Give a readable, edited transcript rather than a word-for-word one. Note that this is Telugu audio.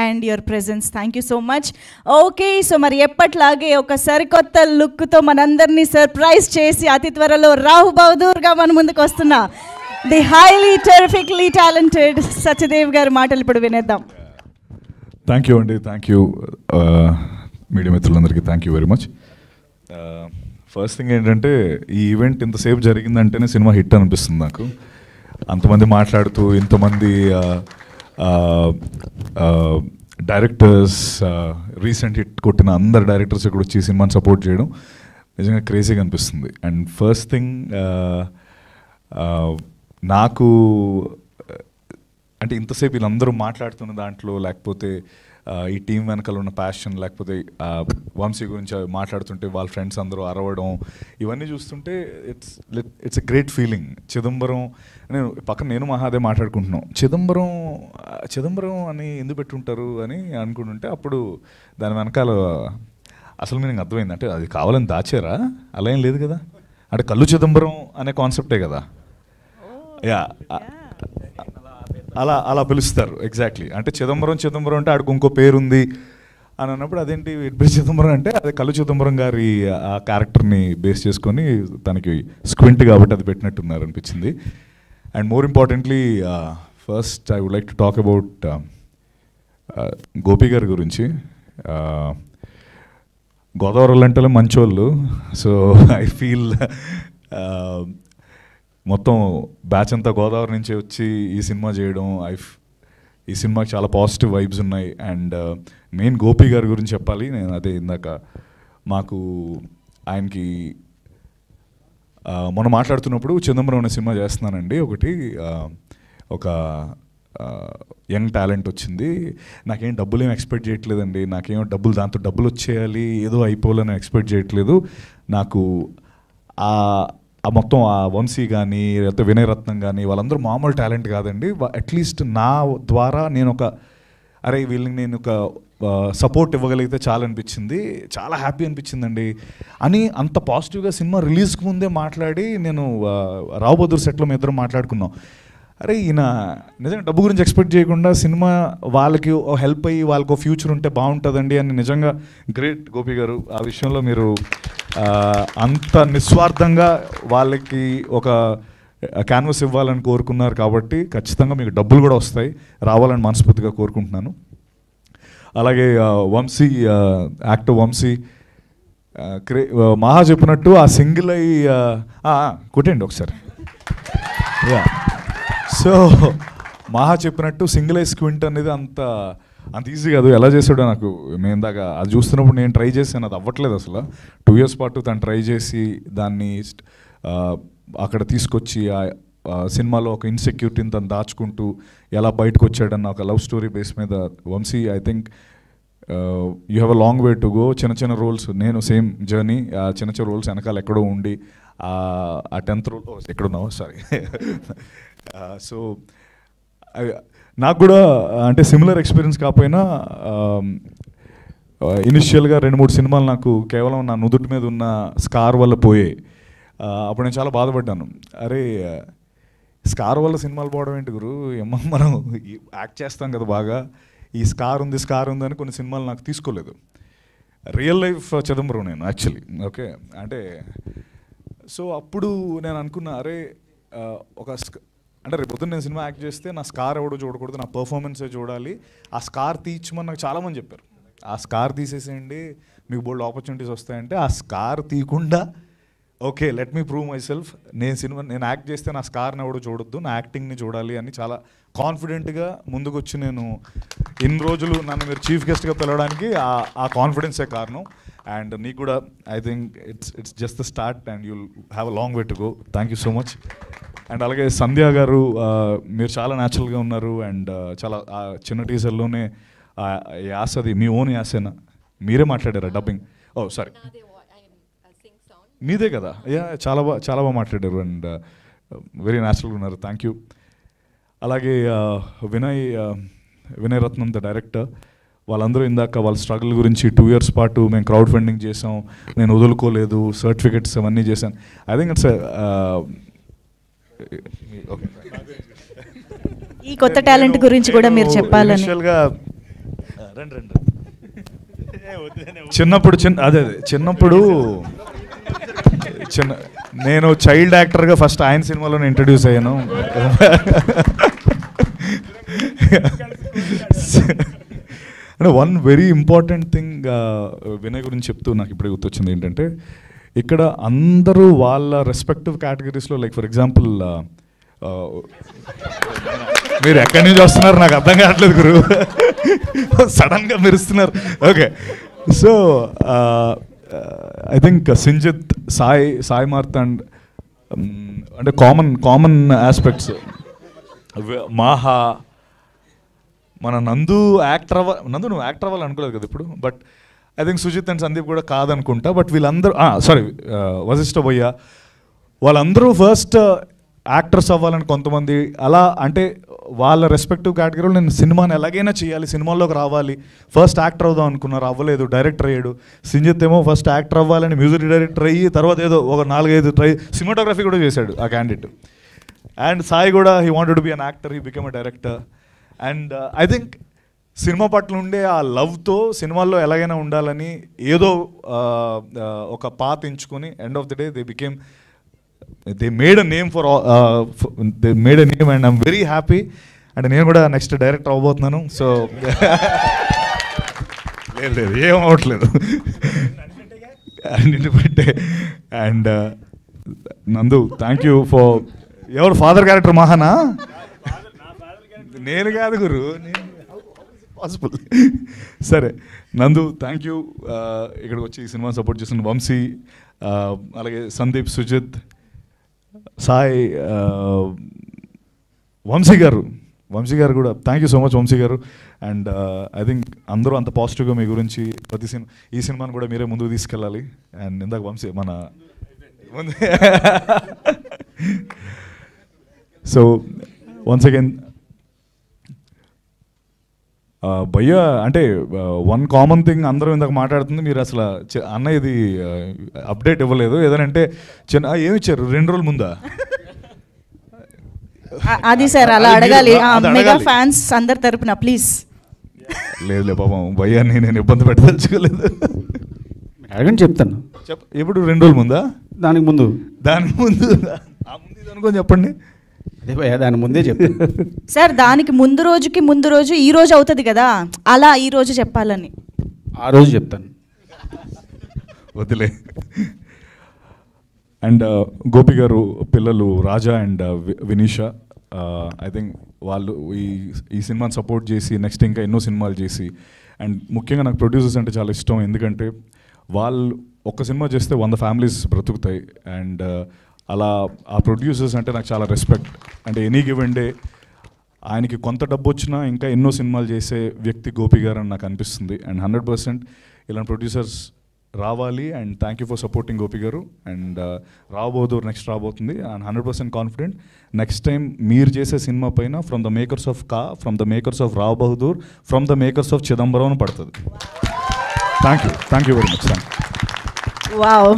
And your presence. Thank you so much. Okay, so మరి ఎప్పట్లాగే ఒక సరికొత్త లుక్తో మనందరినీ సర్ప్రైజ్ చేసి అతి త్వరలో రాహు బహదూర్గా మన ముందుకు వస్తున్న ది హైలీ టెరిఫిక్లీ టాలెంటెడ్ సత్యదేవ్ గారి మాటలు ఇప్పుడు వినేద్దాం. థ్యాంక్ యూ అండి, థ్యాంక్ యూ మీడియా మిత్రులందరికీ thank you very much. First thing ఏంటంటే ఈ ఈవెంట్ ఇంతసేపు జరిగిందంటేనే సినిమా హిట్ అనిపిస్తుంది నాకు. అంతమంది మాట్లాడుతూ ఇంతమంది డైరెక్టర్స్, రీసెంట్ హిట్ కొట్టిన అందరు డైరెక్టర్స్ ఇక్కడ వచ్చి సినిమాని సపోర్ట్ చేయడం నిజంగా క్రేజీగా అనిపిస్తుంది. అండ్ ఫస్ట్ థింగ్ నాకు అంటే ఇంతసేపు వీళ్ళందరూ మాట్లాడుతున్న దాంట్లో, లేకపోతే ఈ టీం వెనకాల ఉన్న ప్యాషన్, లేకపోతే వంశీ గురించి మాట్లాడుతుంటే వాళ్ళ ఫ్రెండ్స్ అందరూ అరవడం, ఇవన్నీ చూస్తుంటే it's a great feeling. Chidambaram నేను మహాదే మాట్లాడుకుంటున్నాం, చిదంబరం అని ఎందుకు పెట్టుంటారు అని అనుకుంటుంటే అప్పుడు దాని వెనకాల అసలు మీనింగ్ అర్థమైంది. అంటే అది కావాలని దాచారా? అలా ఏం లేదు కదా, అంటే కళ్ళు చిదంబరం అనే కాన్సెప్టే కదా. యా, అలా పిలుస్తారు ఎగ్జాక్ట్లీ. అంటే చిదంబరం అంటే ఆడికి ఇంకో పేరుంది అని అన్నప్పుడు అదేంటి ఇడ్బడి చిదంబరం అంటే అదే కళ్ళు చిదంబరం గారి ఆ క్యారెక్టర్ని బేస్ చేసుకొని తనకి స్క్వింట్ కాబట్టి అది పెట్టినట్టున్నారు అనిపించింది. And more importantly first I would like to talk about Gopi గారి గురించి. గోదావరి అంటే మంచోళ్ళు. సో ఐ ఫీల్ మొత్తం బ్యాచ్ అంతా గోదావరి నుంచి వచ్చి ఈ సినిమా చేయడం, ఈ సినిమాకి చాలా పాజిటివ్ వైబ్స్ ఉన్నాయి. అండ్ మెయిన్ గోపి గారి గురించి చెప్పాలి. నేను అదే ఇందాక మాకు ఆయనకి మొన్న మాట్లాడుతున్నప్పుడు చిదంబరం అనే సినిమా చేస్తున్నానండి, ఒకటి ఒక యంగ్ టాలెంట్ వచ్చింది, నాకేం డబ్బులు ఏం ఎక్స్పెక్ట్ చేయట్లేదండి, నాకేమో దాంతో డబ్బులు వచ్చేయాలి ఏదో అయిపోవాలని ఎక్స్పెక్ట్ చేయట్లేదు, నాకు మొత్తం ఆ వంశీ కానీ లేకపోతే వినయ్ రత్నం కానీ వాళ్ళందరూ మామూలు టాలెంట్ కాదండి, అట్లీస్ట్ నా ద్వారా నేను వీళ్ళని నేను ఒక సపోర్ట్ ఇవ్వగలిగితే చాలా అనిపించింది, చాలా హ్యాపీ అనిపించిందండి అని అంత పాజిటివ్గా సినిమా రిలీజ్కి ముందే మాట్లాడి నేను రావు బహదూర్ సెట్లో మేము ఇద్దరం మాట్లాడుకున్నాం. ఈయన నిజంగా డబ్బు గురించి ఎక్స్పెక్ట్ చేయకుండా సినిమా వాళ్ళకి హెల్ప్ అయ్యి వాళ్ళకు ఫ్యూచర్ ఉంటే బాగుంటుందండి అని నిజంగా గ్రేట్ గోపి గారు. ఆ విషయంలో మీరు అంత నిస్వార్థంగా వాళ్ళకి ఒక క్యాన్వస్ ఇవ్వాలని కోరుకున్నారు కాబట్టి ఖచ్చితంగా మీకు డబ్బులు కూడా వస్తాయి, రావాలని మనస్ఫూర్తిగా కోరుకుంటున్నాను. అలాగే వంశీ, యాక్టర్ వంశీ మహా చెప్పినట్టు ఆ సింగిల్ అయి కొట్టండి ఒకసారి. సో మహా చెప్పినట్టు సింగిల్ ఐ స్క్వింట్ అనేది అంత ఈజీ కాదు. ఎలా చేసాడో నాకు మేము దాకా అది చూస్తున్నప్పుడు నేను ట్రై చేశాను, అది అవ్వట్లేదు అసలు. 2 years పాటు తను ట్రై చేసి దాన్ని అక్కడ తీసుకొచ్చి సినిమాలో ఒక ఇన్సెక్యూరిటీని తను దాచుకుంటూ ఎలా బయటకు వచ్చాడన్న ఒక లవ్ స్టోరీ బేస్ మీద Vamsi I think you have a long way to go. చిన్న రోల్స్, నేను సేమ్ జర్నీ, చిన్న రోల్స్ వెనకాల ఎక్కడో ఉండి ఆ 10th రోల్ ఎక్కడున్నావో సారీ. సో నాకు కూడా అంటే సిమిలర్ ఎక్స్పీరియన్స్ కాకపోయినా ఇనిషియల్గా 2-3 సినిమాలు నాకు కేవలం నా నుదుటి మీద ఉన్న స్కార్ వల్ల పోయాయి. అప్పుడు నేను చాలా బాధపడ్డాను, స్కార్ వల్ల సినిమాలు పోవడం ఏంటి గురు, మనం యాక్ట్ చేస్తాం కదా బాగా, ఈ స్కార్ ఉంది అని కొన్ని సినిమాలు నాకు తీసుకోలేదు. రియల్ లైఫ్ చిదంబరం నేను యాక్చువల్లీ. ఓకే, అంటే సో అప్పుడు నేను అనుకున్నా అంటే రేపు పొద్దున్న నేను సినిమా యాక్ట్ చేస్తే నా స్కార్ ఎవడో చూడకూడదు, నా పర్ఫార్మెన్సే చూడాలి, ఆ స్కార్ తీర్చమని నాకు చాలామంది చెప్పారు. ఆ స్కార్ తీసేసేయండి మీకు బోల్డ్ ఆపర్చునిటీస్ వస్తాయంటే ఆ స్కార్ తీయకుండా okay let me prove my self, నేను యాక్ట్ చేస్తే నా స్కార్ని ఎవడో చూడొద్దు, నా యాక్టింగ్ని చూడాలి అని చాలా కాన్ఫిడెంట్గా ముందుకొచ్చి నేను ఇన్ని రోజులు నన్ను మీరు చీఫ్ గెస్ట్గా పిలవడానికి ఆ కాన్ఫిడెన్సే కారణం. అండ్ నీకు కూడా I think it's just the start and you'll have a long way to go. Thank you so much. And అలాగే సంధ్య గారు, మీరు చాలా న్యాచురల్గా ఉన్నారు. అండ్ చాలా చిన్న టీజర్లోనే యాసది మీ ఓన్ యాసేనా, మీరే మాట్లాడారా డబ్బింగ్? ఓ సారీ, మీదే కదా. చాలా బాగా మాట్లాడారు అండ్ వెరీ న్యాచురల్గా ఉన్నారు. Thank you. అలాగే వినయ్ రత్నం ద డైరెక్టర్, వాళ్ళందరూ ఇందాక వాళ్ళ స్ట్రగుల్ గురించి 2 years పాటు మేము క్రౌడ్ ఫండింగ్ చేసాం, నేను వదులుకోలేదు, సర్టిఫికెట్స్ అవన్నీ చేశాను. ఐ థింక్ ఇట్స్ ఈ కొత్త టాలెంట్ గురించి కూడా మీరు చెప్పాలని. ఇనిషియల్గా చిన్నప్పుడు చిన్నప్పుడు నేను చైల్డ్ యాక్టర్గా ఫస్ట్ ఆయన సినిమాలోనే ఇంట్రడ్యూస్ అయ్యాను. అంటే one very important thing Vinay గురించి చెప్తూ నాకు ఇప్పుడే గుర్తొచ్చింది ఏంటంటే, ఇక్కడ అందరూ వాళ్ళ రెస్పెక్టివ్ కేటగిరీస్లో, లైక్ ఫర్ ఎగ్జాంపుల్ మీరు ఎక్కడి నుంచి వస్తున్నారు నాకు అర్థం కావట్లేదు గురు, సడన్గా మెరుస్తున్నారు. Okay, so I think Sinjith, Sai Marthand అంటే కామన్ ఆస్పెక్ట్స్, మాహా, మన నందు నువ్వు యాక్టర్ అవ్వాలి అనుకోలేదు కదా ఇప్పుడు, but I think Sujith and Sandeep కూడా కాదనుకుంటా. బట్ వీళ్ళందరూ వశిష్ఠ భయ్య, వాళ్ళందరూ ఫస్ట్ యాక్టర్స్ అవ్వాలని కొంతమంది అలా, అంటే వాళ్ళ రెస్పెక్టివ్ కేటగిరీలో నేను సినిమాని ఎలాగైనా చేయాలి, సినిమాల్లోకి రావాలి, ఫస్ట్ యాక్టర్ అవుదాం అనుకున్నారు, అవ్వలేదు, డైరెక్టర్ అయ్యాడు. సింజిత్ ఏమో ఫస్ట్ యాక్టర్ అవ్వాలని మ్యూజిక్ డైరెక్టర్ అయ్యి తర్వాత ఏదో ఒక 4-5 ట్రై సినిమాటోగ్రఫీ కూడా చేశాడు ఆ క్యాండిడేట్. అండ్ సాయి కూడా he wanted to be an actor, he become a director. And I think cinema పట్ల ఉండే ఆ లవ్తో సినిమాల్లో ఎలాగైనా ఉండాలని ఏదో ఒక పాత్ ఎంచుకొని end of the day they made a name and I'm very happy. And నేను కూడా నెక్స్ట్ డైరెక్టర్ అవ్వబోతున్నాను. సో లేదు ఏం అవ్వట్లేదు నిన్ను పెట్టే. అండ్ నందు, థ్యాంక్ యూ ఫర్ ఎవరు ఫాదర్ క్యారెక్టర్ మహానా? నేను కాదు గురు, పాసిబుల్. సరే నందు, థ్యాంక్ యూ. ఇక్కడికి వచ్చి ఈ సినిమా సపోర్ట్ చేస్తున్న వంశీ, అలాగే సందీప్, సుజిత్, సాయి, వంశీ గారు కూడా thank you so much Vamsi garu. And I think అందరూ అంత పాజిటివ్గా మీ గురించి ఈ సినిమాని కూడా మీరే ముందుకు తీసుకెళ్ళాలి. అండ్ ఇందాక వంశీ మన ముందు సో వన్స్ అగైన్ భయ్య, అంటే వన్ కామన్ థింగ్ అందరూ ఇందాక మాట్లాడుతుంది, మీరు అసలు అన్న ఇది అప్డేట్ ఇవ్వలేదు ఏదనంటే ఏమి ఇచ్చారు 2 రోజుల ముందా? అది సార్ అలా అడగాలి మెగా ఫ్యాన్స్ అందరి తరపున ప్లీజ్. లేదు పాపం భయ్య, నేను ఇబ్బంది పెట్టదలుచుకోలేదు. అడగండి, చెప్తాను. ఎప్పుడు 2 రోజుల ముందా? దానికి ముందు అనుకోని చెప్పండి. దాని ముందే చెప్తాను సార్. దానికి ముందు రోజు ఈ రోజు అవుతుంది కదా, అలా ఈ రోజు చెప్పాలని. ఆ రోజు చెప్తాను, వదిలే. అండ్ గోపి గారు పిల్లలు రాజా అండ్ వినీషా, ఐ థింక్ వాళ్ళు ఈ సినిమాని సపోర్ట్ చేసి నెక్స్ట్ ఇంకా ఎన్నో సినిమాలు చేసి, అండ్ ముఖ్యంగా నాకు ప్రొడ్యూసర్స్ అంటే చాలా ఇష్టం. ఎందుకంటే వాళ్ళు ఒక్క సినిమా చేస్తే 100 ఫ్యామిలీస్ బ్రతుకుతాయి. అండ్ అలా ఆ ప్రొడ్యూసర్స్ అంటే నాకు చాలా రెస్పెక్ట్. అంటే ఎనీ గివెన్ డే ఆయనకి కొంత డబ్బు వచ్చినా ఇంకా ఎన్నో సినిమాలు చేసే వ్యక్తి గోపి గారు అని నాకు అనిపిస్తుంది. అండ్ 100% ఇలాంటి ప్రొడ్యూసర్స్ రావాలి. And thank you for supporting Gopi garu. And రాబోదూర్ నెక్స్ట్ రాబోతుంది. అండ్ 100% కాన్ఫిడెంట్ నెక్స్ట్ టైం మీరు చేసే సినిమా పైన from the makers of from the makers of Rao Bahadur, from the makers of Chidambaram పడుతుంది. Thank you very much. Wow.